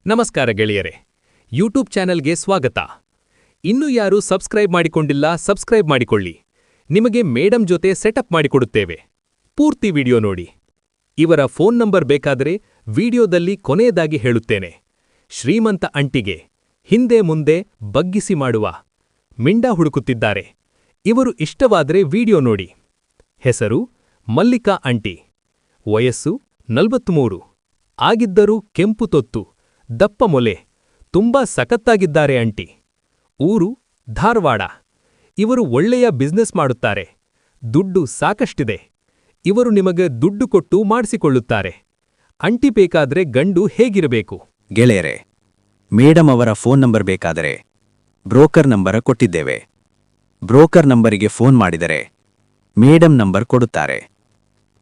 ನಮಸ್ಕಾರ ಗೆಳೆಯರೆ, ಯೂಟ್ಯೂಬ್ ಚಾನೆಲ್ಗೆ ಸ್ವಾಗತ. ಇನ್ನೂ ಯಾರು ಸಬ್ಸ್ಕ್ರೈಬ್ ಮಾಡಿಕೊಂಡಿಲ್ಲ, ಸಬ್ಸ್ಕ್ರೈಬ್ ಮಾಡಿಕೊಳ್ಳಿ. ನಿಮಗೆ ಮೇಡಮ್ ಜೊತೆ ಸೆಟಪ್ ಮಾಡಿಕೊಡುತ್ತೇವೆ. ಪೂರ್ತಿ ವಿಡಿಯೋ ನೋಡಿ. ಇವರ ಫೋನ್ ನಂಬರ್ ಬೇಕಾದರೆ ವಿಡಿಯೋದಲ್ಲಿ ಕೊನೆಯದಾಗಿ ಹೇಳುತ್ತೇನೆ. ಶ್ರೀಮಂತ ಅಂಟಿಗೆ ಹಿಂದೆ ಮುಂದೆ ಬಗ್ಗಿಸಿ ಮಾಡುವ ಮಿಂಡ ಹುಡುಕುತ್ತಿದ್ದಾರೆ. ಇವರು ಇಷ್ಟವಾದರೆ ವಿಡಿಯೋ ನೋಡಿ. ಹೆಸರು ಮಲ್ಲಿಕಾ ಅಂಟಿ. ವಯಸ್ಸು 43. ಆಗಿದ್ದರೂ ಕೆಂಪು ತೊತ್ತು, ದಪ್ಪ ಮೊಲೆ, ತುಂಬಾ ಸಖತ್ತಾಗಿದ್ದಾರೆ ಅಂಟಿ. ಊರು ಧಾರವಾಡ. ಇವರು ಒಳ್ಳೆಯ ಬಿಸ್ನೆಸ್ ಮಾಡುತ್ತಾರೆ. ದುಡ್ಡು ಸಾಕಷ್ಟಿದೆ. ಇವರು ನಿಮಗೆ ದುಡ್ಡು ಕೊಟ್ಟು ಮಾಡಿಸಿಕೊಳ್ಳುತ್ತಾರೆ. ಅಂಟಿ ಬೇಕಾದ್ರೆ ಗಂಡು ಹೇಗಿರಬೇಕು? ಗೆಳೆಯರೆ, ಮೇಡಮ್ ಅವರ ಫೋನ್ ನಂಬರ್ ಬೇಕಾದರೆ ಬ್ರೋಕರ್ ನಂಬರ ಕೊಟ್ಟಿದ್ದೇವೆ. ಬ್ರೋಕರ್ ನಂಬರಿಗೆ ಫೋನ್ ಮಾಡಿದರೆ ಮೇಡಮ್ ನಂಬರ್ ಕೊಡುತ್ತಾರೆ.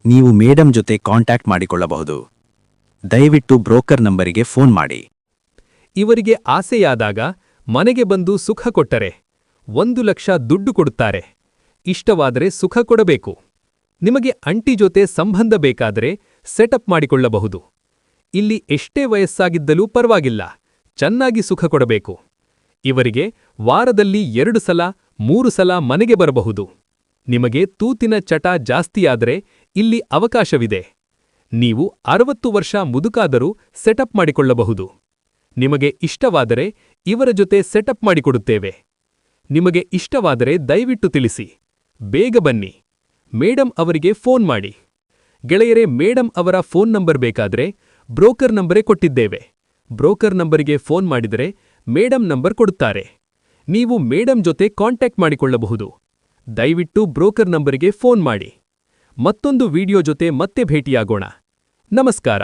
ನೀವು ಮೇಡಮ್ ಜೊತೆ ಕಾಂಟ್ಯಾಕ್ಟ್ ಮಾಡಿಕೊಳ್ಳಬಹುದು. ದಯವಿಟ್ಟು ಬ್ರೋಕರ್ ನಂಬರಿಗೆ ಫೋನ್ ಮಾಡಿ. ಇವರಿಗೆ ಆಸೆಯಾದಾಗ ಮನೆಗೆ ಬಂದು ಸುಖ ಕೊಟ್ಟರೆ 1 ಲಕ್ಷ ದುಡ್ಡು ಕೊಡುತ್ತಾರೆ. ಇಷ್ಟವಾದರೆ ಸುಖ ಕೊಡಬೇಕು. ನಿಮಗೆ ಅಂಟಿ ಜೊತೆ ಸಂಬಂಧ ಬೇಕಾದರೆ ಸೆಟಪ್ ಮಾಡಿಕೊಳ್ಳಬಹುದು. ಇಲ್ಲಿ ಎಷ್ಟೇ ವಯಸ್ಸಾಗಿದ್ದಲೂ ಪರವಾಗಿಲ್ಲ, ಚೆನ್ನಾಗಿ ಸುಖ ಕೊಡಬೇಕು. ಇವರಿಗೆ ವಾರದಲ್ಲಿ 2 ಸಲ 3 ಸಲ ಮನೆಗೆ ಬರಬಹುದು. ನಿಮಗೆ ತೂತಿನ ಚಟ ಜಾಸ್ತಿಯಾದರೆ ಇಲ್ಲಿ ಅವಕಾಶವಿದೆ. ನೀವು 60 ವರ್ಷ ಮುದುಕಾದರೂ ಸೆಟಪ್ ಮಾಡಿಕೊಳ್ಳಬಹುದು. ನಿಮಗೆ ಇಷ್ಟವಾದರೆ ಇವರ ಜೊತೆ ಸೆಟಪ್ ಮಾಡಿಕೊಡುತ್ತೇವೆ. ನಿಮಗೆ ಇಷ್ಟವಾದರೆ ದಯವಿಟ್ಟು ತಿಳಿಸಿ. ಬೇಗ ಬನ್ನಿ. ಮೇಡಮ್ ಅವರಿಗೆ ಫೋನ್ ಮಾಡಿ. ಗೆಳೆಯರೆ, ಮೇಡಮ್ ಅವರ ಫೋನ್ ನಂಬರ್ ಬೇಕಾದರೆ ಬ್ರೋಕರ್ ನಂಬರೇ ಕೊಟ್ಟಿದ್ದೇವೆ. ಬ್ರೋಕರ್ ನಂಬರಿಗೆ ಫೋನ್ ಮಾಡಿದರೆ ಮೇಡಮ್ ನಂಬರ್ ಕೊಡುತ್ತಾರೆ. ನೀವು ಮೇಡಮ್ ಜೊತೆ ಕಾಂಟ್ಯಾಕ್ಟ್ ಮಾಡಿಕೊಳ್ಳಬಹುದು. ದಯವಿಟ್ಟು ಬ್ರೋಕರ್ ನಂಬರಿಗೆ ಫೋನ್ ಮಾಡಿ. ಮತ್ತೊಂದು ವಿಡಿಯೋ ಜೊತೆ ಮತ್ತೆ ಭೇಟಿಯಾಗೋಣ. ನಮಸ್ಕಾರ.